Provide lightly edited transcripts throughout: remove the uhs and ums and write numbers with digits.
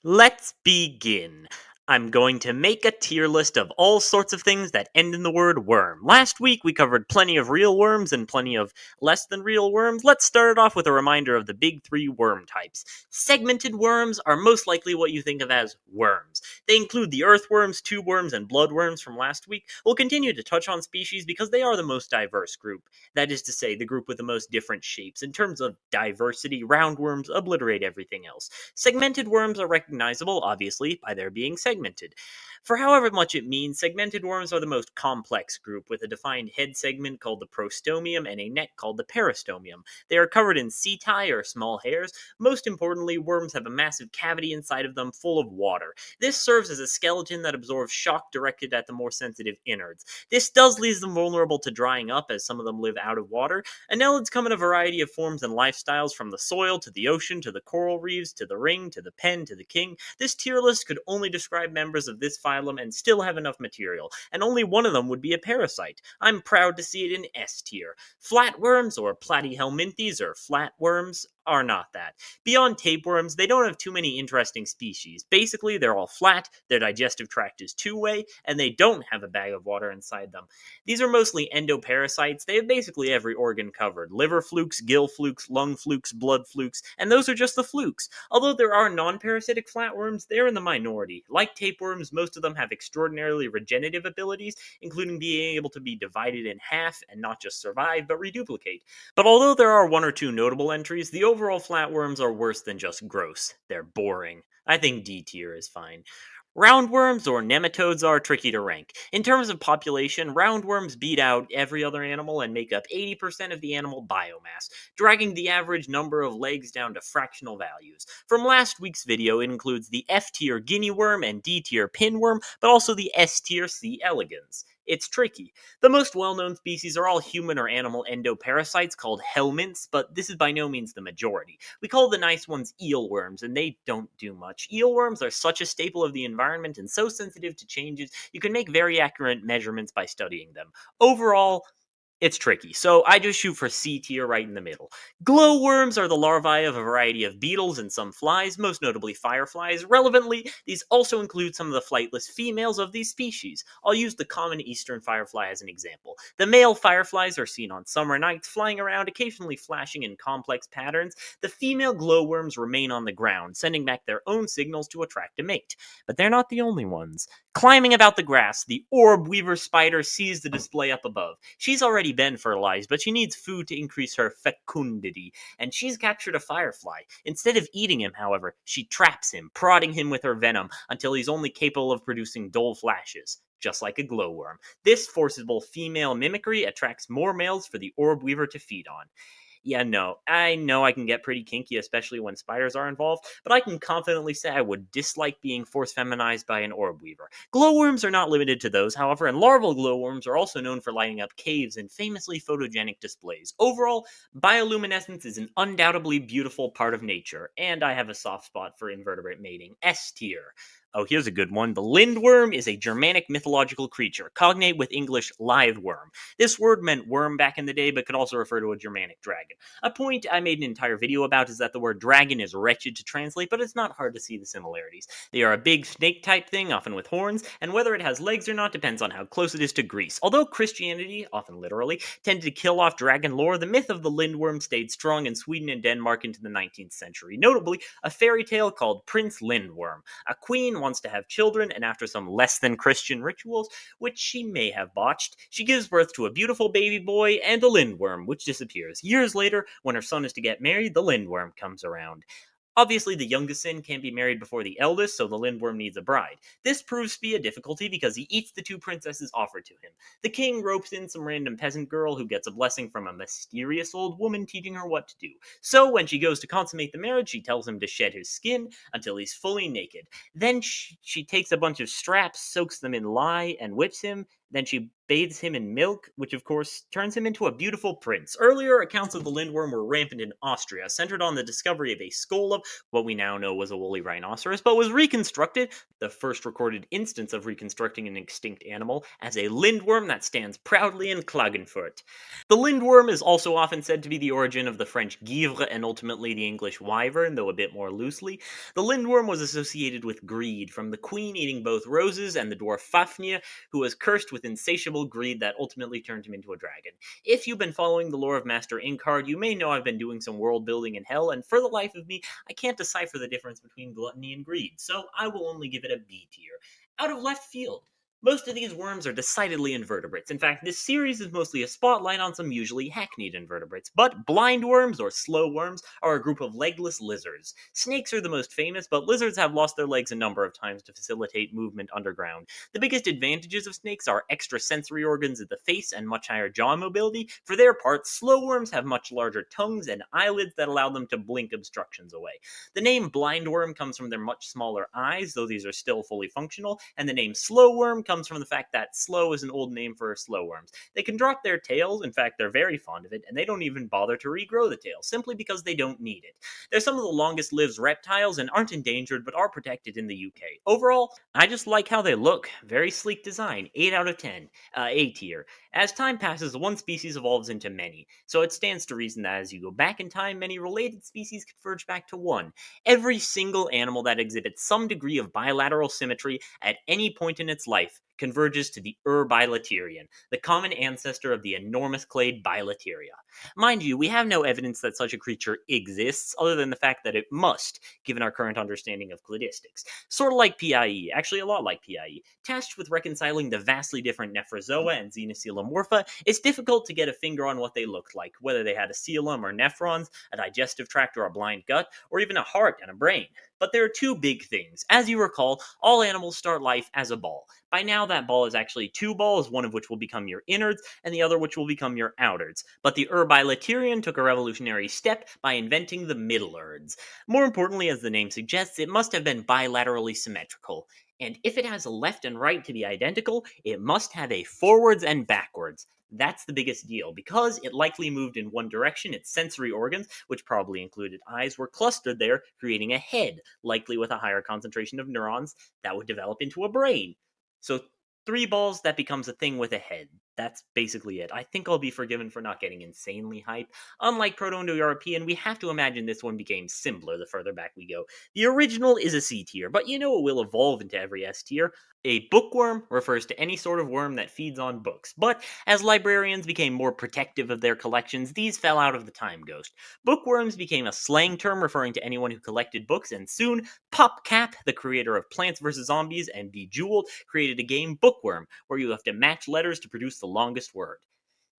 Let's begin. I'm going to make a tier list of all sorts of things that end in the word worm. Last week we covered plenty of real worms and plenty of less than real worms. Let's start it off with a reminder of the big three worm types. Segmented worms are most likely what you think of as worms. They include the earthworms, tube worms, and bloodworms from last week. We'll continue to touch on species because they are the most diverse group. That is to say, the group with the most different shapes. In terms of diversity, roundworms obliterate everything else. Segmented worms are recognizable, obviously, by their being segmented. For however much it means, segmented worms are the most complex group, with a defined head segment called the prostomium and a neck called the peristomium. They are covered in setae, or small hairs. Most importantly, worms have a massive cavity inside of them full of water. This serves as a skeleton that absorbs shock directed at the more sensitive innards. This does leave them vulnerable to drying up, as some of them live out of water. Annelids come in a variety of forms and lifestyles, from the soil to the ocean to the coral reefs to the ring to the pen to the king. This tier list could only describe members of this phylum and still have enough material, and only one of them would be a parasite. I'm proud to see it in S tier. Flatworms, or platyhelminthes, or flatworms, are not that. Beyond tapeworms, they don't have too many interesting species. Basically, they're all flat, their digestive tract is two-way, and they don't have a bag of water inside them. These are mostly endoparasites. They have basically every organ covered: liver flukes, gill flukes, lung flukes, blood flukes, and those are just the flukes. Although there are non-parasitic flatworms, they're in the minority. Like tapeworms, most of them have extraordinarily regenerative abilities, including being able to be divided in half and not just survive, but reduplicate. But although there are one or two notable entries, the overall flatworms are worse than just gross. They're boring. I think D tier is fine. Roundworms, or nematodes, are tricky to rank. In terms of population, roundworms beat out every other animal and make up 80% of the animal biomass, dragging the average number of legs down to fractional values. From last week's video, it includes the F tier guinea worm and D tier pinworm, but also the S tier C. elegans. It's tricky. The most well-known species are all human or animal endoparasites called helminths, but this is by no means the majority. We call the nice ones eelworms, and they don't do much. Eelworms are such a staple of the environment and so sensitive to changes, you can make very accurate measurements by studying them. Overall, it's tricky, so I just shoot for C tier right in the middle. Glowworms are the larvae of a variety of beetles and some flies, most notably fireflies. Relevantly, these also include some of the flightless females of these species. I'll use the common eastern firefly as an example. The male fireflies are seen on summer nights, flying around, occasionally flashing in complex patterns. The female glowworms remain on the ground, sending back their own signals to attract a mate. But they're not the only ones. Climbing about the grass, the orb weaver spider sees the display up above. She's already been fertilized, but she needs food to increase her fecundity, and she's captured a firefly. Instead of eating him, however, she traps him, prodding him with her venom until he's only capable of producing dull flashes, just like a glowworm. This forcible female mimicry attracts more males for the orb weaver to feed on. Yeah, no, I know I can get pretty kinky, especially when spiders are involved, but I can confidently say I would dislike being force feminized by an orb weaver. Glowworms are not limited to those, however, and larval glowworms are also known for lighting up caves in famously photogenic displays. Overall, bioluminescence is an undoubtedly beautiful part of nature, and I have a soft spot for invertebrate mating. S tier. Oh, here's a good one. The Lindwurm is a Germanic mythological creature, cognate with English lithe worm. This word meant worm back in the day, but could also refer to a Germanic dragon. A point I made an entire video about is that the word dragon is wretched to translate, but it's not hard to see the similarities. They are a big snake-type thing, often with horns, and whether it has legs or not depends on how close it is to Greece. Although Christianity, often literally, tended to kill off dragon lore, the myth of the Lindworm stayed strong in Sweden and Denmark into the 19th century. Notably, a fairy tale called Prince Lindworm. A queen wants to have children, and after some less than Christian rituals, which she may have botched, she gives birth to a beautiful baby boy and a Lindworm, which disappears. Years later, when her son is to get married, the Lindworm comes around. Obviously, the youngest son can't be married before the eldest, so the Lindworm needs a bride. This proves to be a difficulty because he eats the two princesses offered to him. The king ropes in some random peasant girl who gets a blessing from a mysterious old woman teaching her what to do. So, when she goes to consummate the marriage, she tells him to shed his skin until he's fully naked. Then she takes a bunch of straps, soaks them in lye, and whips him. Then she bathes him in milk, which of course turns him into a beautiful prince. Earlier accounts of the Lindworm were rampant in Austria, centered on the discovery of a skull of what we now know was a woolly rhinoceros, but was reconstructed, the first recorded instance of reconstructing an extinct animal, as a Lindworm that stands proudly in Klagenfurt. The Lindworm is also often said to be the origin of the French Guivre and ultimately the English wyvern, though a bit more loosely. The Lindworm was associated with greed, from the queen eating both roses and the dwarf Fafnir, who was cursed with insatiable greed that ultimately turned him into a dragon. If you've been following the lore of Master Inkard, you may know I've been doing some world building in Hell, and for the life of me, I can't decipher the difference between gluttony and greed, so I will only give it a B tier. Out of left field. Most of these worms are decidedly invertebrates. In fact, this series is mostly a spotlight on some usually hackneyed invertebrates. But blindworms, or slow worms, are a group of legless lizards. Snakes are the most famous, but lizards have lost their legs a number of times to facilitate movement underground. The biggest advantages of snakes are extra sensory organs at the face and much higher jaw mobility. For their part, slow worms have much larger tongues and eyelids that allow them to blink obstructions away. The name blindworm comes from their much smaller eyes, though these are still fully functional, and the name slowworm comes from the fact that slow is an old name for slowworms. They can drop their tails, in fact they're very fond of it, and they don't even bother to regrow the tail, simply because they don't need it. They're some of the longest lived reptiles and aren't endangered but are protected in the UK. Overall, I just like how they look. Very sleek design, 8 out of 10, A tier. As time passes, one species evolves into many, so it stands to reason that as you go back in time, many related species converge back to one. Every single animal that exhibits some degree of bilateral symmetry at any point in its life converges to the Urbilaterian, the common ancestor of the enormous clade Bilateria. Mind you, we have no evidence that such a creature exists, other than the fact that it must, given our current understanding of cladistics. Sort of like PIE, actually a lot like PIE. Tasked with reconciling the vastly different Nephrozoa and Xenocoelomorpha, it's difficult to get a finger on what they looked like, whether they had a coelom or nephrons, a digestive tract or a blind gut, or even a heart and a brain. But there are two big things. As you recall, all animals start life as a ball. By now, that ball is actually two balls, one of which will become your innards, and the other which will become your outards. But the Urbilaterian took a revolutionary step by inventing the middle-irds. More importantly, as the name suggests, it must have been bilaterally symmetrical. And if it has a left and right to be identical, it must have a forwards and backwards. That's the biggest deal. Because it likely moved in one direction, its sensory organs, which probably included eyes, were clustered there, creating a head, likely with a higher concentration of neurons that would develop into a brain. So, three balls, that becomes a thing with a head. That's basically it. I think I'll be forgiven for not getting insanely hype. Unlike Proto-Indo-European, we have to imagine this one became simpler the further back we go. The original is a C tier, but you know it will evolve into every S tier. A bookworm refers to any sort of worm that feeds on books, but as librarians became more protective of their collections, these fell out of the time ghost. Bookworms became a slang term referring to anyone who collected books, and soon PopCap, the creator of Plants vs. Zombies and Bejeweled, created a game, Bookworm, where you have to match letters to produce the longest word.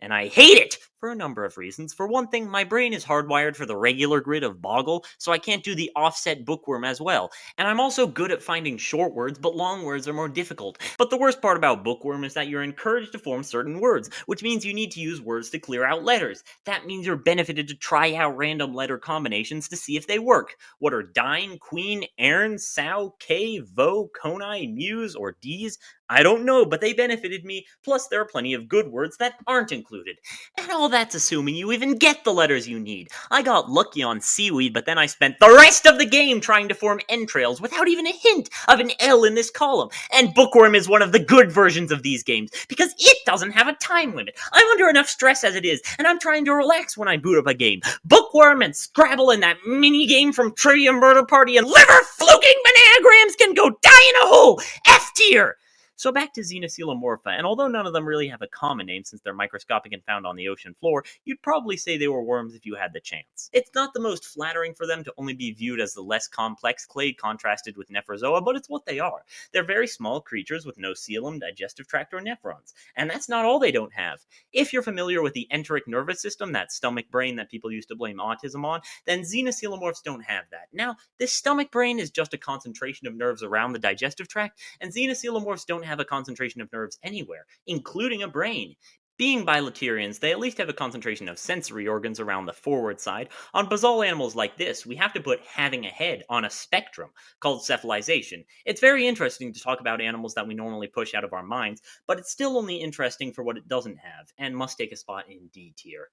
And I hate it for a number of reasons. For one thing, my brain is hardwired for the regular grid of Boggle, so I can't do the offset bookworm as well. And I'm also good at finding short words, but long words are more difficult. But the worst part about bookworm is that you're encouraged to form certain words, which means you need to use words to clear out letters. That means you're benefited to try out random letter combinations to see if they work. What are dine, queen, Aaron, sow, k, vo, conai, muse, or d's? I don't know, but they benefited me, plus there are plenty of good words that aren't included. And all that's assuming you even get the letters you need. I got lucky on seaweed, but then I spent the rest of the game trying to form entrails without even a hint of an L in this column. And Bookworm is one of the good versions of these games, because it doesn't have a time limit. I'm under enough stress as it is, and I'm trying to relax when I boot up a game. Bookworm and Scrabble and that mini game from Trivia Murder Party and liver fluking bananagrams can go die in a hole! F tier! So back to Xenocoelomorpha, and although none of them really have a common name since they're microscopic and found on the ocean floor, you'd probably say they were worms if you had the chance. It's not the most flattering for them to only be viewed as the less complex clade contrasted with Nephrozoa, but it's what they are. They're very small creatures with no coelom, digestive tract, or nephrons. And that's not all they don't have. If you're familiar with the enteric nervous system, that stomach brain that people used to blame autism on, then Xenocoelomorphs don't have that. Now, this stomach brain is just a concentration of nerves around the digestive tract, and Xenocoelomorphs don't have a concentration of nerves anywhere, including a brain. Being bilaterians, they at least have a concentration of sensory organs around the forward side. On basal animals like this, we have to put having a head on a spectrum called cephalization. It's very interesting to talk about animals that we normally push out of our minds, but it's still only interesting for what it doesn't have, and must take a spot in D tier.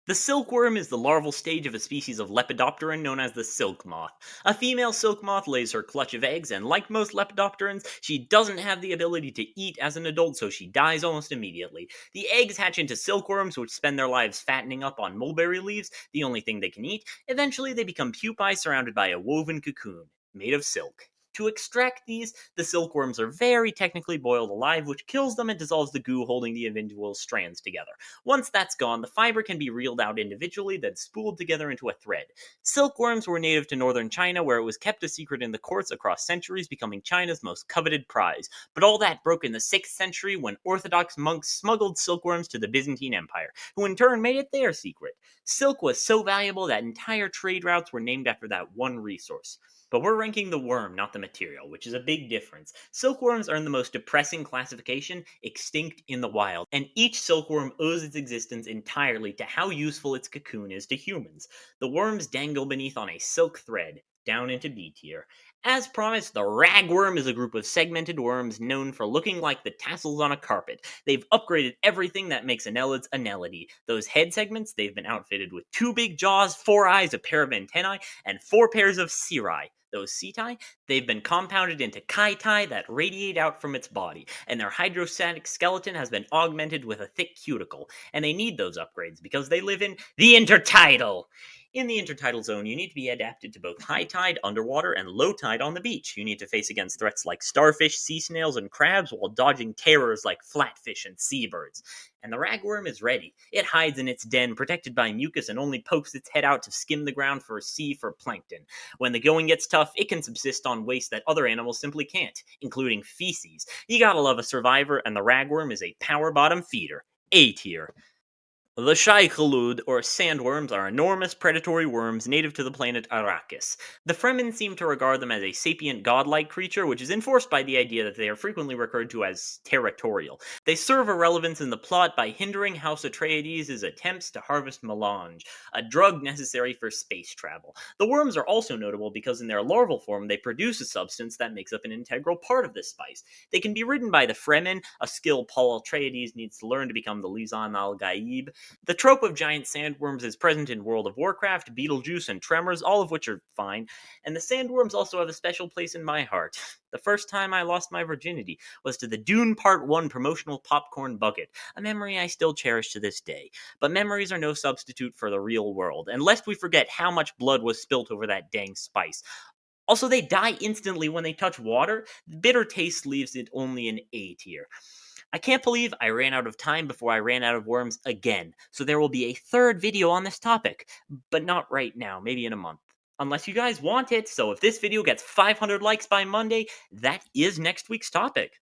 The silkworm is the larval stage of a species of lepidopteran known as the silk moth. A female silk moth lays her clutch of eggs, and like most lepidopterans, she doesn't have the ability to eat as an adult, so she dies almost immediately. The eggs hatch into silkworms, which spend their lives fattening up on mulberry leaves, the only thing they can eat. Eventually, they become pupae surrounded by a woven cocoon made of silk. To extract these, the silkworms are very technically boiled alive, which kills them and dissolves the goo holding the individual strands together. Once that's gone, the fiber can be reeled out individually, then spooled together into a thread. Silkworms were native to northern China, where it was kept a secret in the courts across centuries, becoming China's most coveted prize. But all that broke in the 6th century when Orthodox monks smuggled silkworms to the Byzantine Empire, who in turn made it their secret. Silk was so valuable that entire trade routes were named after that one resource. But we're ranking the worm, not the material, which is a big difference. Silkworms earn the most depressing classification, extinct in the wild, and each silkworm owes its existence entirely to how useful its cocoon is to humans. The worms dangle beneath on a silk thread, down into B tier. As promised, the ragworm is a group of segmented worms known for looking like the tassels on a carpet. They've upgraded everything that makes annelids annelid. Those head segments, they've been outfitted with 2 big jaws, 4 eyes, a pair of antennae, and 4 pairs of cirri. Those setae, they've been compounded into chitai that radiate out from its body, and their hydrostatic skeleton has been augmented with a thick cuticle. And they need those upgrades because they live in the intertidal. In the intertidal zone, you need to be adapted to both high tide underwater and low tide on the beach. You need to face against threats like starfish, sea snails, and crabs while dodging terrors like flatfish and seabirds. And the ragworm is ready. It hides in its den, protected by mucus, and only pokes its head out to skim the ground for plankton. When the going gets tough, it can subsist on waste that other animals simply can't, including feces. You gotta love a survivor, and the ragworm is a power bottom feeder. A tier. The Shaikhalud, or sandworms, are enormous predatory worms native to the planet Arrakis. The Fremen seem to regard them as a sapient godlike creature, which is enforced by the idea that they are frequently referred to as territorial. They serve a relevance in the plot by hindering House Atreides' attempts to harvest melange, a drug necessary for space travel. The worms are also notable because in their larval form they produce a substance that makes up an integral part of this spice. They can be ridden by the Fremen, a skill Paul Atreides needs to learn to become the Lisan al-Gaib. The trope of giant sandworms is present in World of Warcraft, Beetlejuice, and Tremors, all of which are fine, and the sandworms also have a special place in my heart. The first time I lost my virginity was to the Dune Part 1 promotional popcorn bucket, a memory I still cherish to this day. But memories are no substitute for the real world, and lest we forget how much blood was spilt over that dang spice. Also, they die instantly when they touch water. The bitter taste leaves it only an A tier. I can't believe I ran out of time before I ran out of worms again, so there will be a third video on this topic, but not right now, maybe in a month. Unless you guys want it, so if this video gets 500 likes by Monday, that is next week's topic.